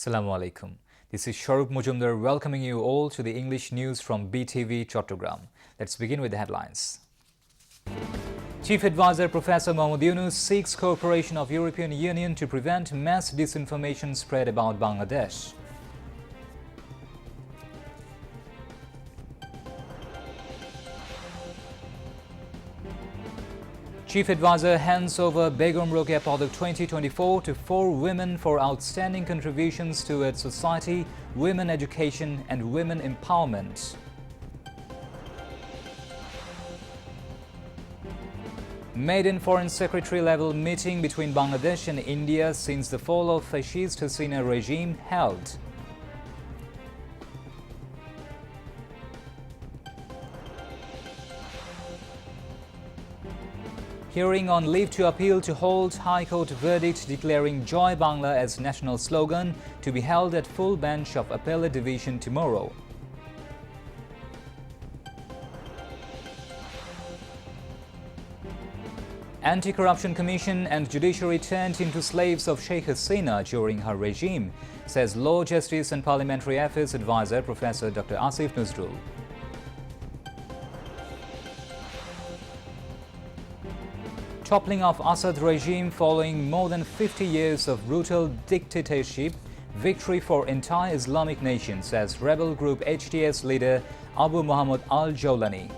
Assalamu alaikum. This is Sharup Mujumdar welcoming you all to the English news from Btv Chattogram. Let's begin with the headlines. Chief Advisor Professor Mahmoud Yunus seeks cooperation of European Union to prevent mass disinformation spread about Bangladesh. Chief Advisor hands over Begum Rokeya Padak 2024 to 4 women for outstanding contributions towards society, women education and women empowerment. Maiden Foreign Secretary level meeting between Bangladesh and India since the fall of fascist Hasina regime held. Hearing on leave to appeal to hold High Court verdict declaring Joy Bangla as national slogan to be held at full bench of Appellate Division tomorrow. Anti-Corruption Commission and Judiciary turned into slaves of Sheikh Hasina during her regime, says Law, Justice and Parliamentary Affairs Advisor Professor Dr. Asif Nuzrul. Toppling of Assad regime following more than 50 years of brutal dictatorship, victory for entire Islamic nation, says rebel group HTS leader Abu Muhammad al-Jawlani.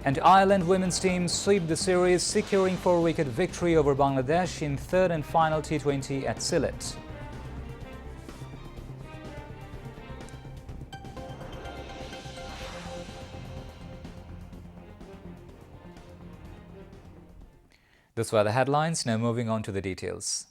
And Ireland women's team sweep the series, securing 4-wicket victory over Bangladesh in third and final T20 at Sylhet. Those were the headlines. Now moving on to the details.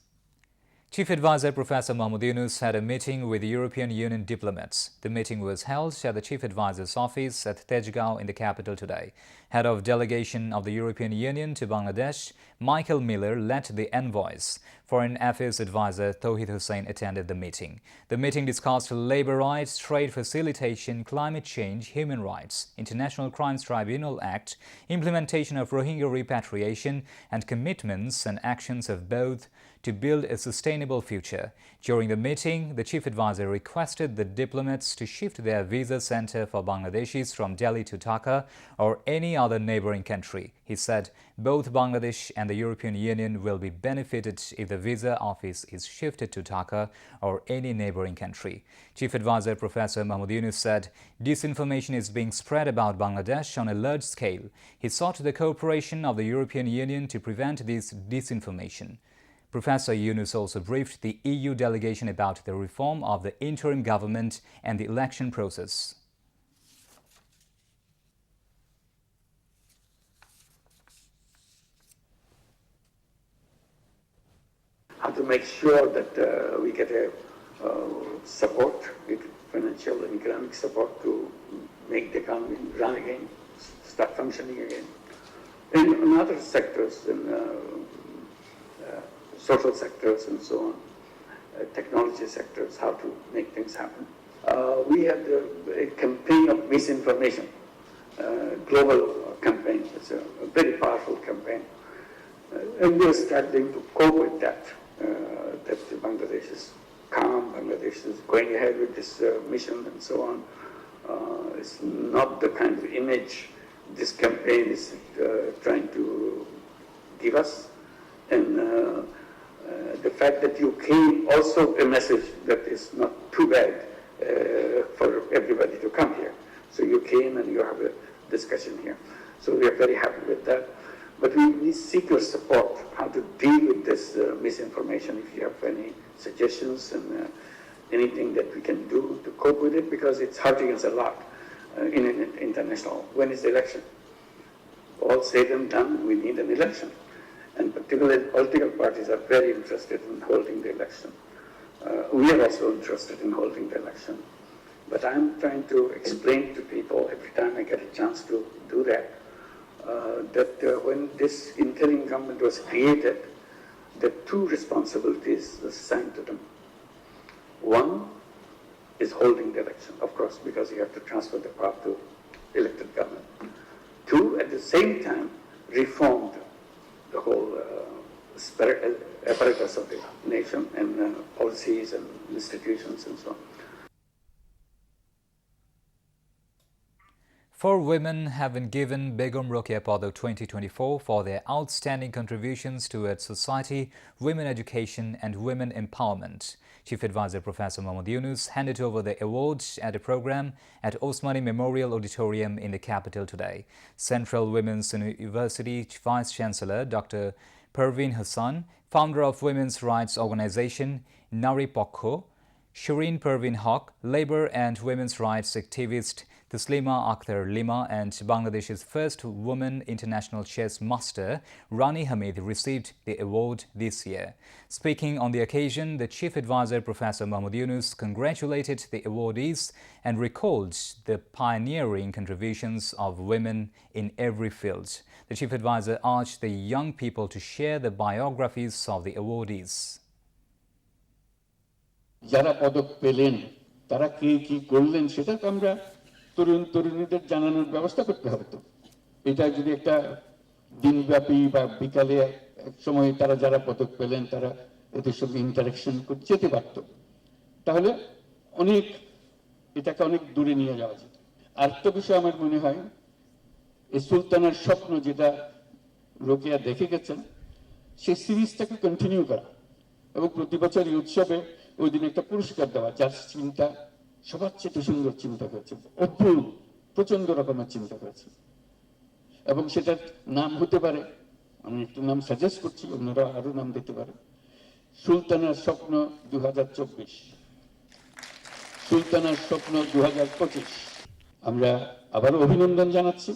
Chief Advisor Professor Mahmoud Yunus had a meeting with European Union diplomats. The meeting was held at the Chief Advisor's office at Tejgaon in the capital today. Head of Delegation of the European Union to Bangladesh, Michael Miller, led the envoys. Foreign Affairs Advisor Tawhid Hussain attended the meeting. The meeting discussed labor rights, trade facilitation, climate change, human rights, International Crimes Tribunal Act, implementation of Rohingya repatriation, and commitments and actions of both to build a sustainable future. During the meeting, the Chief Advisor requested the diplomats to shift their visa center for Bangladeshis from Delhi to Dhaka or any other neighboring country. He said both Bangladesh and the European Union will be benefited if the visa office is shifted to Dhaka or any neighboring country. Chief Advisor Professor Mahmoud Yunus said disinformation is being spread about Bangladesh on a large scale. He sought the cooperation of the European Union to prevent this disinformation. Professor Yunus also briefed the EU delegation about the reform of the interim government and the election process. How to make sure that we get a support, financial and economic support to make the economy run again, start functioning again. In other sectors, in social sectors and so on, technology sectors, how to make things happen. We had a campaign of misinformation, global campaign. It's a very powerful campaign. And we're struggling to cope with that, that Bangladesh is calm, Bangladesh is going ahead with this mission and so on. It's not the kind of image this campaign is trying to give us. And the fact that you came also a message that is not too bad for everybody to come here. So you came and you have a discussion here. So we are very happy with that. But we seek your support, how to deal with this misinformation, if you have any suggestions and anything that we can do to cope with it, because it's hurting us a lot in an international. When is the election? All said and done, we need an election. And particularly political parties are very interested in holding the election. We are also interested in holding the election. But I'm trying to explain to people every time I get a chance to do that, that when this interim government was created, the 2 responsibilities were assigned to them. One is holding the election, of course, because you have to transfer the power to elected government. 2, at the same time, reformed the whole apparatus of the nation and policies and institutions and so on. 4 women have been given Begum Rokeya Padak 2024 for their outstanding contributions towards society, women education and women empowerment. Chief Advisor Professor Mohammad Yunus handed over the awards at a program at Osmani Memorial Auditorium in the capital today. Central Women's University Vice Chancellor Dr. Perveen Hassan, founder of women's rights organization Nari Pokho, Shireen Perveen Haq, labor and women's rights activist Taslima Akhtar Lima and Bangladesh's first woman international chess master Rani Hamid received the award this year. Speaking on the occasion, the Chief Advisor Professor Mohammad Yunus congratulated the awardees and recalled the pioneering contributions of women in every field. The Chief Advisor urged the young people to share the biographies of the awardees. যারা পদক পেলেন তারা কি করলেন সেটা তো আমরা তরুণীদের জানানোর ব্যবস্থা করতে হবে। তো এটা যদি একটা দিনব্যাপী বা বিকালে এক সময় তারা যারা পদক পেলেন তারা এদের সঙ্গে ইন্টারাকশন করতে যেতে পারত, তাহলে এটাকে অনেক দূরে নিয়ে যাওয়া যেত। আরেকটা বিষয় আমার মনে হয় এই সুলতানের স্বপ্ন যেটা রোকেয়া দেখে গেছেন সেই সিরিজটাকে কন্টিনিউ করা এবং প্রতি বছর এই উৎসবে ওই দিন একটা পুরস্কার দেওয়া যার চিন্তা সবার চেয়ে সুন্দর চিন্তা হয়েছে, অদ্ভুত প্রচন্ড রকমের চিন্তা হয়েছে এবং সেটার নাম হতে পারে, আমি একটু নাম সাজেস্ট করছি, অন্যরা আরো নাম দিতে পারে, সুলতানের স্বপ্ন 2024, সুলতানের স্বপ্ন 2025। আমরা আবারও অভিনন্দন জানাচ্ছি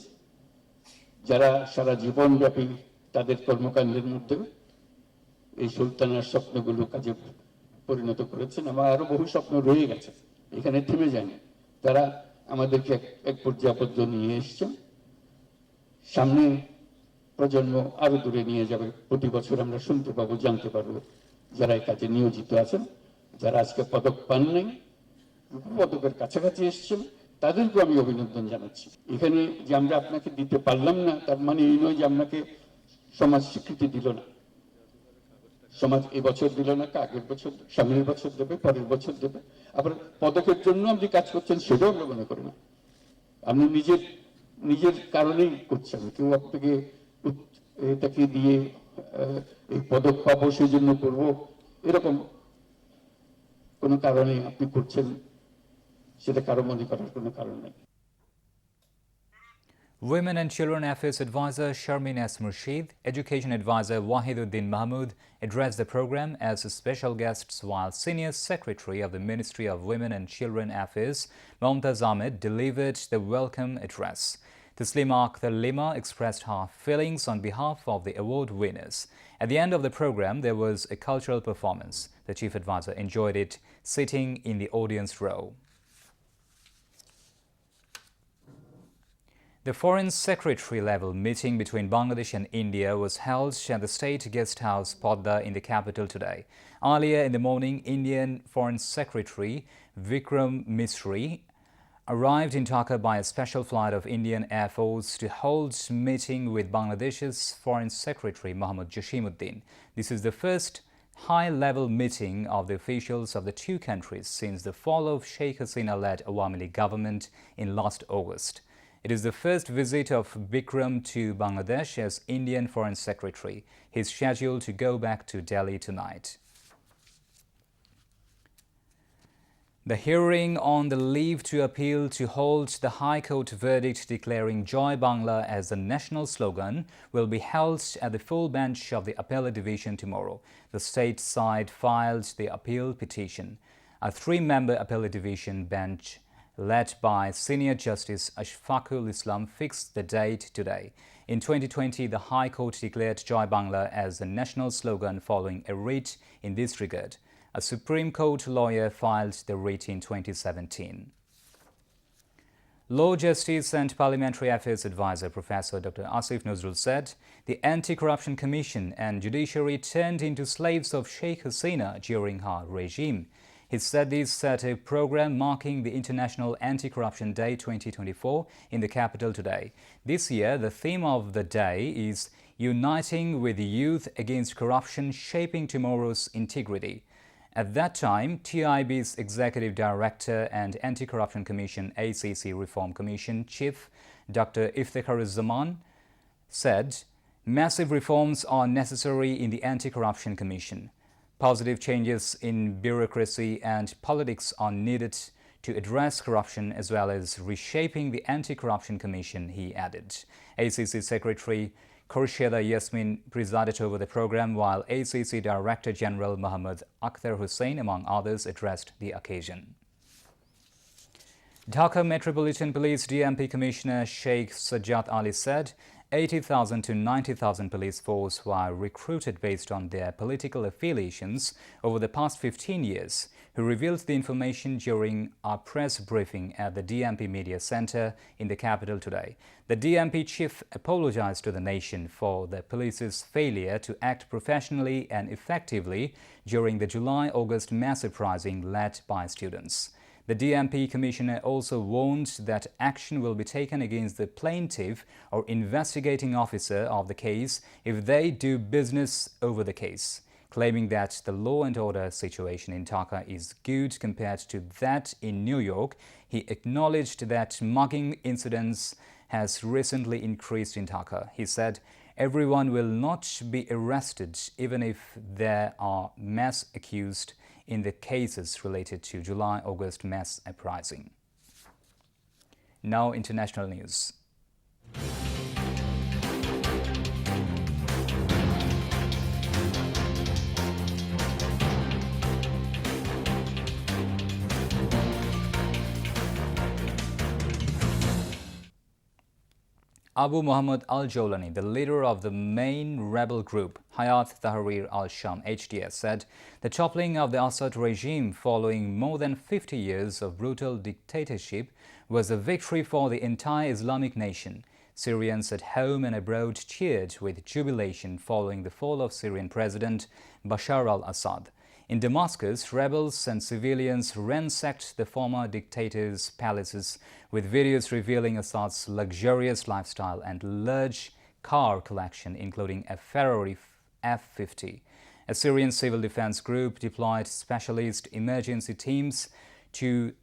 যারা সারা জীবনব্যাপী তাদের কর্মকাণ্ডের মধ্যে এই সুলতানের স্বপ্নগুলো কাজে পরিণত করেছেন। আমার আরো বহু স্বপ্ন রয়ে গেছে, এখানে থেমে যায়নি। তারা আমাদেরকে এক পর্যায়ে পর্যন্ত নিয়ে এসছেন, সামনে প্রজন্ম আরো দূরে নিয়ে যাবে। প্রতি বছর আমরা শুনতে পাবো, জানতে পারবো যারা এই কাজে নিয়োজিত আছেন, যারা আজকে পদক পান নাই, পদকের কাছাকাছি এসছেন, তাদেরকে আমি অভিনন্দন জানাচ্ছি। এখানে যে আমরা আপনাকে দিতে পারলাম না তার মানে এই নয় যে আপনাকে সমাজ স্বীকৃতি দিল না। সমাজ এবছর দিল না, আগের বছর, সামনের বছর দেবে, পরের বছর দেবে। আবার পদকের জন্য আপনি কাজ করছেন সেটাও আমরা মনে করি না, আপনি নিজের কারণেই করছেন। কেউ আপনাকে এটাকে দিয়ে এই পদক পাবো সেই জন্য করবো এরকম কোনো কারণে আপনি করছেন, সেটা কারো মনে করার কোনো কারণ নেই। Women and Children Affairs Advisor Sharmin S. Murshid, Education Advisor Wahiduddin Mahmood addressed the program as special guests, while Senior Secretary of the Ministry of Women and Children Affairs Momtaz Ahmed delivered the welcome address. Taslima Akhtar Lima expressed her feelings on behalf of the award winners. At the end of the program, there was a cultural performance. The Chief Advisor enjoyed it sitting in the audience row. The Foreign Secretary level meeting between Bangladesh and India was held at the State Guest House, Podda, in the capital today. Earlier in the morning, Indian Foreign Secretary Vikram Misri arrived in Dhaka by a special flight of Indian Air Force to hold meeting with Bangladesh's Foreign Secretary Mohammad Jashimuddin. This is the first high-level meeting of the officials of the two countries since the fall of Sheikh Hasina-led Awami League government in last August. It is the first visit of Bikram to Bangladesh as Indian Foreign Secretary. He is scheduled to go back to Delhi tonight. The hearing on the leave to appeal to hold the High Court verdict declaring Joy Bangla as the national slogan will be held at the full bench of the Appellate Division tomorrow. The state side filed the appeal petition. A 3-member Appellate Division bench led by Senior Justice Ashfaqul Islam fixed the date today. In 2020, the High Court declared Joy Bangla as the national slogan following a writ in this regard. A Supreme Court lawyer filed the writ in 2017. Law, Justice and Parliamentary Affairs Advisor Professor Dr. Asif Nazrul said the Anti-Corruption Commission and judiciary turned into slaves of Sheikh Hasina during her regime. He said this at a program marking the International Anti-Corruption Day 2024 in the capital today. This year, the theme of the day is Uniting with Youth Against Corruption, Shaping Tomorrow's Integrity. At that time, TIB's Executive Director and Anti-Corruption Commission ACC Reform Commission Chief Dr. Iftikharuzzman said, massive reforms are necessary in the Anti-Corruption Commission. Positive changes in bureaucracy and politics are needed to address corruption as well as reshaping the Anti-Corruption Commission, he added. ACC Secretary Khursheda Yasmin presided over the program, while ACC Director General Muhammad Akhtar Hussain, among others, addressed the occasion. Dhaka Metropolitan Police DMP Commissioner Sheikh Sajjad Ali said 80,000 to 90,000 police force were recruited based on their political affiliations over the past 15 years. He revealed the information during a press briefing at the DMP Media Center in the capital today. The DMP chief apologized to the nation for the police's failure to act professionally and effectively during the July-August mass uprising led by students. The DMP commissioner also warned that action will be taken against the plaintiff or investigating officer of the case if they do business over the case. Claiming that the law and order situation in Dhaka is good compared to that in New York, he acknowledged that mugging incidents has recently increased in Dhaka. He said, everyone will not be arrested even if there are mass accused in the cases related to July-August mass uprising. Now, international news. Abu Muhammad al-Jolani, the leader of the main rebel group Hayat Tahrir al-Sham HTS, said the toppling of the Assad regime following more than 50 years of brutal dictatorship was a victory for the entire Islamic nation. Syrians at home and abroad cheered with jubilation following the fall of Syrian President Bashar al-Assad. In Damascus, rebels and civilians ransacked the former dictator's palaces with videos revealing Assad's luxurious lifestyle and large car collection, including a Ferrari F50. A Syrian civil defense group deployed specialist emergency teams to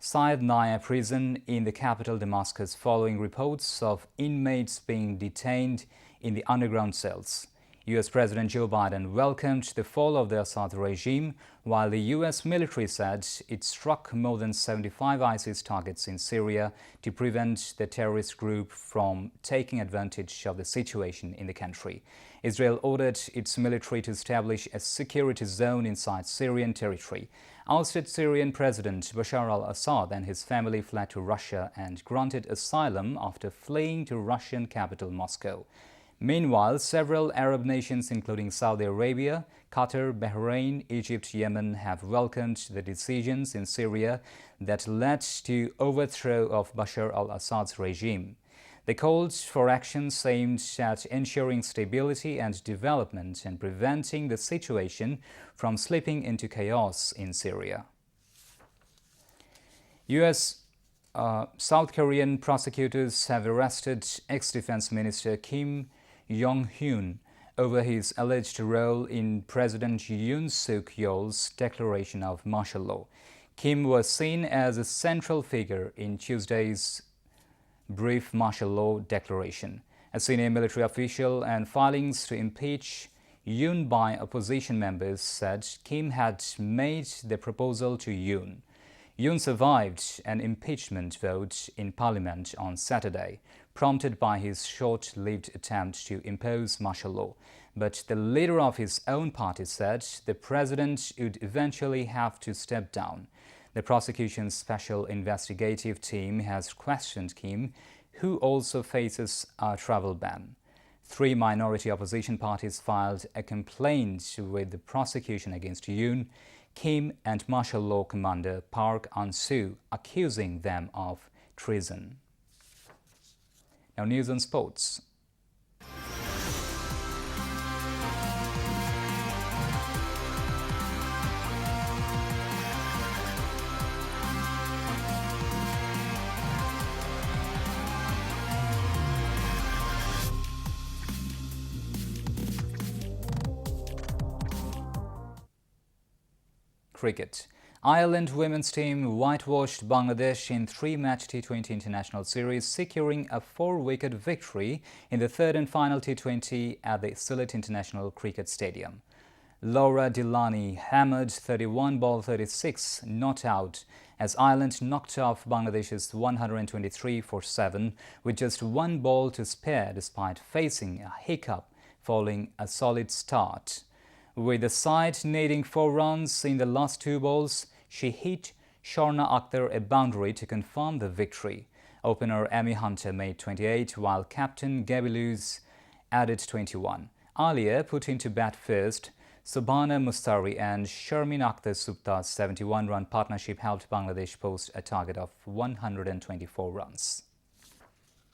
Saydnaya prison in the capital Damascus following reports of inmates being detained in the underground cells. U.S. President Joe Biden welcomed the fall of the Assad regime, while the U.S. military said it struck more than 75 ISIS targets in Syria to prevent the terrorist group from taking advantage of the situation in the country. Israel ordered its military to establish a security zone inside Syrian territory. Ousted Syrian President Bashar al-Assad and his family fled to Russia and granted asylum after fleeing to Russian capital Moscow. Meanwhile, several Arab nations, including Saudi Arabia, Qatar, Bahrain, Egypt, Yemen, have welcomed the decisions in Syria that led to overthrow of Bashar al-Assad's regime. They called for actions aimed at ensuring stability and development and preventing the situation from slipping into chaos in Syria. South Korean prosecutors have arrested ex-defense minister Kim Yong-hyun over his alleged role in President Yoon Suk-yeol's declaration of martial law. Kim was seen as a central figure in Tuesday's brief martial law declaration. A senior military official and filings to impeach Yoon by opposition members said Kim had made the proposal to Yoon. Yoon survived an impeachment vote in parliament on Saturday, prompted by his short-lived attempt to impose martial law. But the leader of his own party said the president would eventually have to step down. The prosecution's special investigative team has questioned Kim, who also faces a travel ban. 3 minority opposition parties filed a complaint with the prosecution against Yoon, Kim and martial law commander Park An-soo, accusing them of treason. Now, news on sports. cricket. Ireland women's team whitewashed Bangladesh in three-match T20 international series, securing a 4-wicket victory in the third and final T20 at the Sylhet International Cricket Stadium. Laura Delaney hammered 31 ball 36 not out as Ireland knocked off Bangladesh's 123 for 7 with just one ball to spare despite facing a hiccup following a solid start. With the side needing 4 runs in the last 2 balls, she hit Shorna Akhtar a boundary to confirm the victory. Opener Amy Hunter made 28 while captain Gabby Lewis added 21. Alia put into bat first. Subhana Mustari and Sharmin Akhtar Supta's 71-run partnership helped Bangladesh post a target of 124 runs.